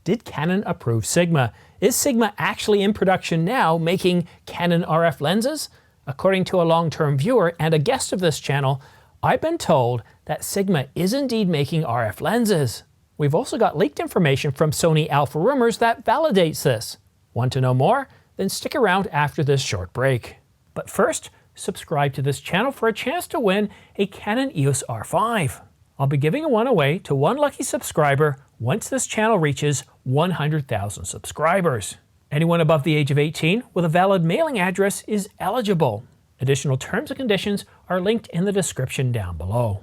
Did Canon approve Sigma? Is Sigma actually in production now making Canon RF lenses? According to a long-term viewer and a guest of this channel, I've been told that Sigma is indeed making RF lenses. We've also got leaked information from Sony Alpha Rumors that validates this. Want to know more? Then stick around after this short break. But first, subscribe to this channel for a chance to win a Canon EOS R5. I'll be giving one away to one lucky subscriber once this channel reaches 100,000 subscribers. Anyone above the age of 18 with a valid mailing address is eligible. Additional terms and conditions are linked in the description down below.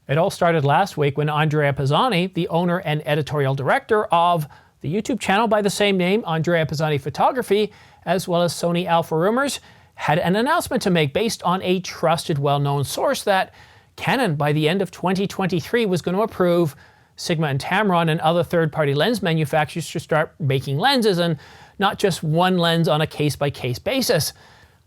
It all started last week when Andrea Pisani, the owner and editorial director of the YouTube channel by the same name, Andrea Pisani Photography, as well as Sony Alpha Rumors, had an announcement to make based on a trusted, well-known source that Canon, by the end of 2023, was going to approve Sigma and Tamron and other third-party lens manufacturers to start making lenses, and not just one lens on a case-by-case basis.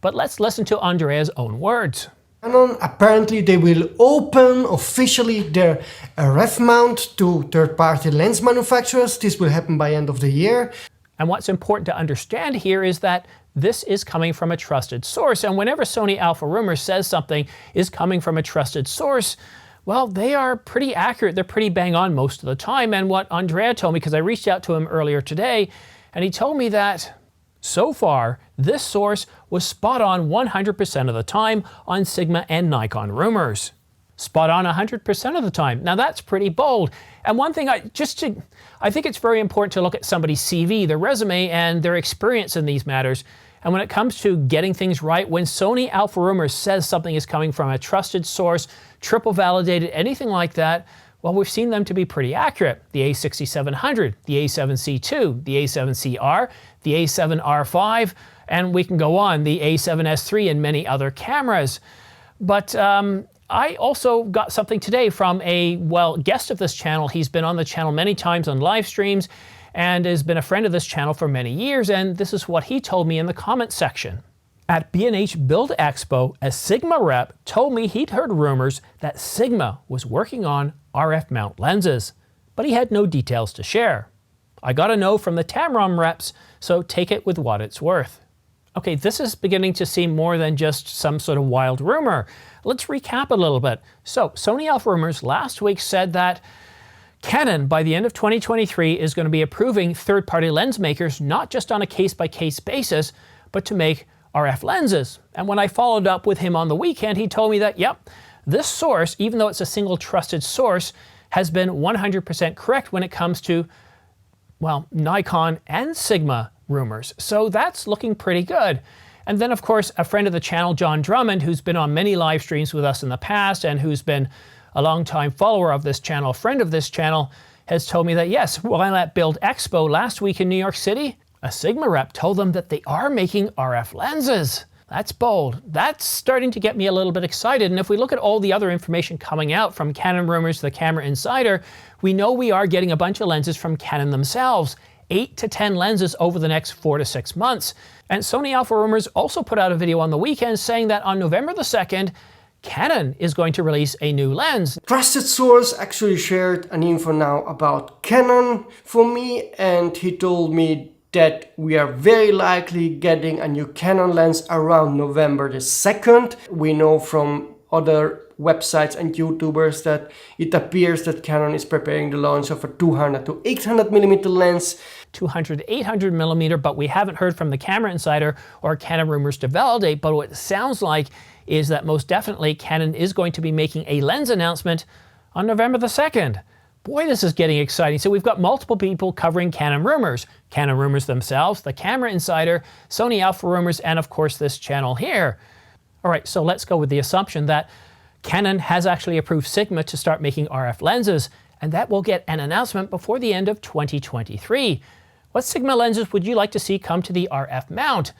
But let's listen to Andrea's own words. Canon, apparently they will open officially their RF mount to third-party lens manufacturers. This will happen by end of the year. And what's important to understand here is that this is coming from a trusted source. And whenever Sony Alpha Rumors says something is coming from a trusted source, well, they are pretty accurate. They're pretty bang on most of the time. And what Andrea told me, because I reached out to him earlier today, and he told me that so far, this source was spot on 100% of the time on Sigma and Nikon rumors. Spot on 100% of the time. Now that's pretty bold. And one thing I think it's very important to look at somebody's CV, their resume, and their experience in these matters. And when it comes to getting things right, when Sony Alpha Rumors says something is coming from a trusted source, triple validated, anything like that, well, we've seen them to be pretty accurate. The A6700, the A7C2, the A7CR, the A7R5, and we can go on, the A7S3 and many other cameras. But I also got something today from a, guest of this channel. He's been on the channel many times on live streams and has been a friend of this channel for many years, and this is what he told me in the comments section. At B&H Build Expo, a Sigma rep told me he'd heard rumors that Sigma was working on RF mount lenses, but he had no details to share. I got a no from the Tamron reps, so take it with what it's worth. Okay, this is beginning to seem more than just some sort of wild rumor. Let's recap a little bit. So, Sony Alpha Rumors last week said that Canon, by the end of 2023, is going to be approving third-party lens makers, not just on a case-by-case basis, but to make RF lenses. And when I followed up with him on the weekend, he told me that, yep, this source, even though it's a single trusted source, has been 100% correct when it comes to, well, Nikon and Sigma rumors. So that's looking pretty good. And then, of course, a friend of the channel, John Drummond, who's been on many live streams with us in the past and who's been a longtime follower of this channel, a friend of this channel, has told me that, yes, while at Build Expo last week in New York City, a Sigma rep told them that they are making RF lenses. That's bold. That's starting to get me a little bit excited. And if we look at all the other information coming out from Canon Rumors, the Camera Insider, we know we are getting a bunch of lenses from Canon themselves. 8 to 10 lenses over the next 4 to 6 months. And Sony Alpha Rumors also put out a video on the weekend saying that on November the 2nd, Canon is going to release a new lens. Trusted source actually shared an info now about Canon for me, and he told me that we are very likely getting a new Canon lens around November the 2nd. We know from other websites and YouTubers that it appears that Canon is preparing the launch of a 200 to 800 millimeter lens. 200 to 800 millimeter, but we haven't heard from the Camera Insider or Canon Rumors to validate, but what it sounds like is that most definitely Canon is going to be making a lens announcement on November the 2nd. Boy, this is getting exciting. So we've got multiple people covering Canon Rumors themselves, the Camera Insider, Sony Alpha Rumors, and of course this channel here. All right, so let's go with the assumption that Canon has actually approved Sigma to start making RF lenses, and that will get an announcement before the end of 2023. What Sigma lenses would you like to see come to the RF mount?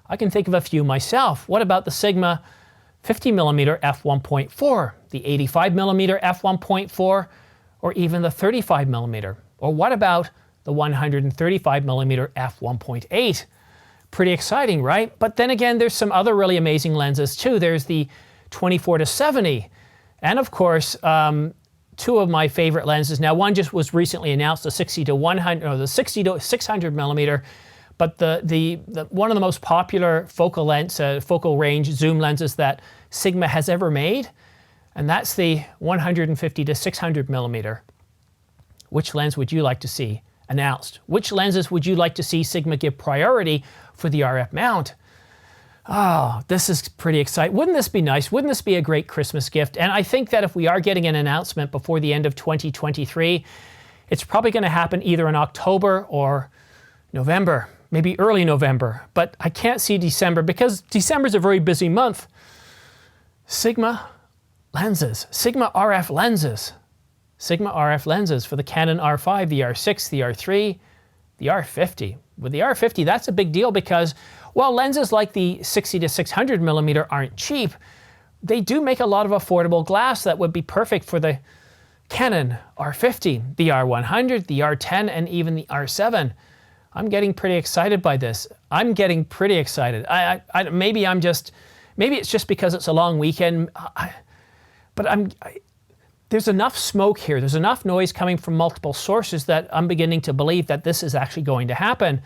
I can think of a few myself. What about the Sigma 50mm f1.4, the 85mm f1.4, or even the 35mm? Or what about the 135mm f1.8? Pretty exciting, right? But then again, there's some other really amazing lenses too. There's the 24 to 70, and of course, two of my favorite lenses. Now, one just was recently announced, the 60 to 100, or the 60 to 600 millimeter, but the one of the most popular focal range zoom lenses that Sigma has ever made, and that's the 150 to 600 millimeter. Which lens would you like to see announced? Which lenses would you like to see Sigma give priority for the RF mount? Oh, this is pretty exciting. Wouldn't this be nice? Wouldn't this be a great Christmas gift? And I think that if we are getting an announcement before the end of 2023, it's probably going to happen either in October or November, maybe early November. But I can't see December because December is a very busy month. Sigma lenses, Sigma RF lenses. Sigma RF lenses for the Canon R5, the R6, the R3, the R50. With the R50, that's a big deal because while lenses like the 60 to 600 millimeter aren't cheap, they do make a lot of affordable glass that would be perfect for the Canon R50, the R100, the R10, and even the R7. I'm getting pretty excited by this. I'm getting pretty excited. Maybe it's just because it's a long weekend, but there's enough smoke here. There's enough noise coming from multiple sources that I'm beginning to believe that this is actually going to happen.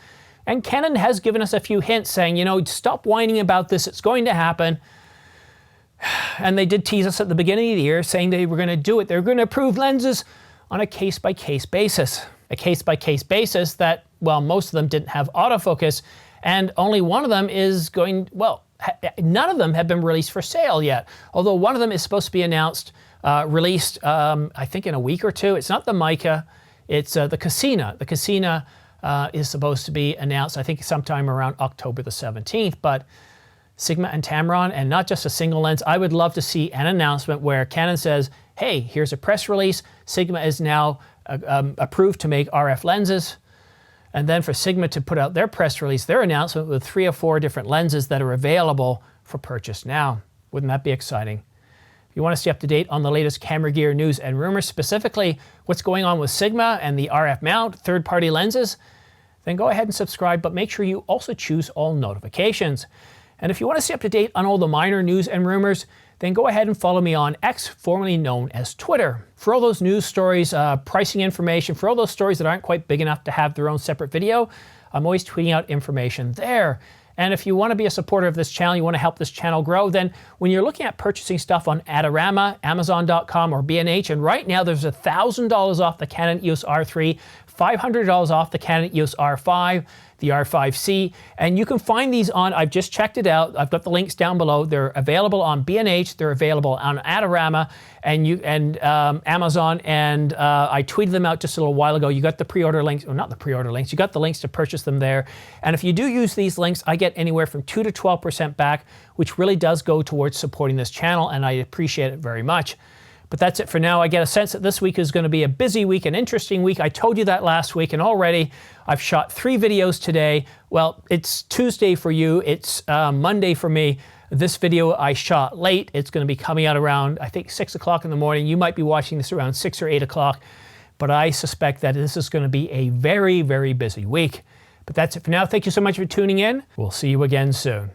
And Canon has given us a few hints saying, you know, stop whining about this. It's going to happen. And they did tease us at the beginning of the year saying they were going to do it. They're going to approve lenses on a case-by-case basis. A case-by-case basis that, well, most of them didn't have autofocus, and only one of them is going, well, none of them have been released for sale yet. Although one of them is supposed to be released, I think in a week or two. It's not the Mica, it's the Casina. The Casina is supposed to be announced, I think, sometime around October the 17th. But Sigma and Tamron, and not just a single lens, I would love to see an announcement where Canon says, hey, here's a press release. Sigma is now approved to make RF lenses. And then for Sigma to put out their press release, their announcement with 3 or 4 different lenses that are available for purchase now. Wouldn't that be exciting? If you want to stay up to date on the latest camera gear news and rumors, specifically what's going on with Sigma and the RF mount, third-party lenses, then go ahead and subscribe, but make sure you also choose all notifications. And if you want to stay up to date on all the minor news and rumors, then go ahead and follow me on X, formerly known as Twitter. For all those news stories, pricing information, for all those stories that aren't quite big enough to have their own separate video, I'm always tweeting out information there. And if you want to be a supporter of this channel, you want to help this channel grow, then when you're looking at purchasing stuff on Adorama, Amazon.com, or B&H, and right now there's $1,000 off the Canon EOS R3, $500 off the Canon EOS R5, the R5C, and you can find these on, I've just checked it out, I've got the links down below. They're available on B&H, they're available on Adorama, and Amazon, and I tweeted them out just a little while ago. You got the pre-order links, or not the pre-order links, you got the links to purchase them there. And if you do use these links, I get anywhere from 2 to 12% back, which really does go towards supporting this channel, and I appreciate it very much. But that's it for now. I get a sense that this week is going to be a busy week, an interesting week. I told you that last week, and already I've shot 3 videos today. Well, it's Tuesday for you. It's Monday for me. This video I shot late. It's going to be coming out around, I think, 6 o'clock in the morning. You might be watching this around 6 or 8 o'clock. But I suspect that this is going to be a very, very busy week. But that's it for now. Thank you so much for tuning in. We'll see you again soon.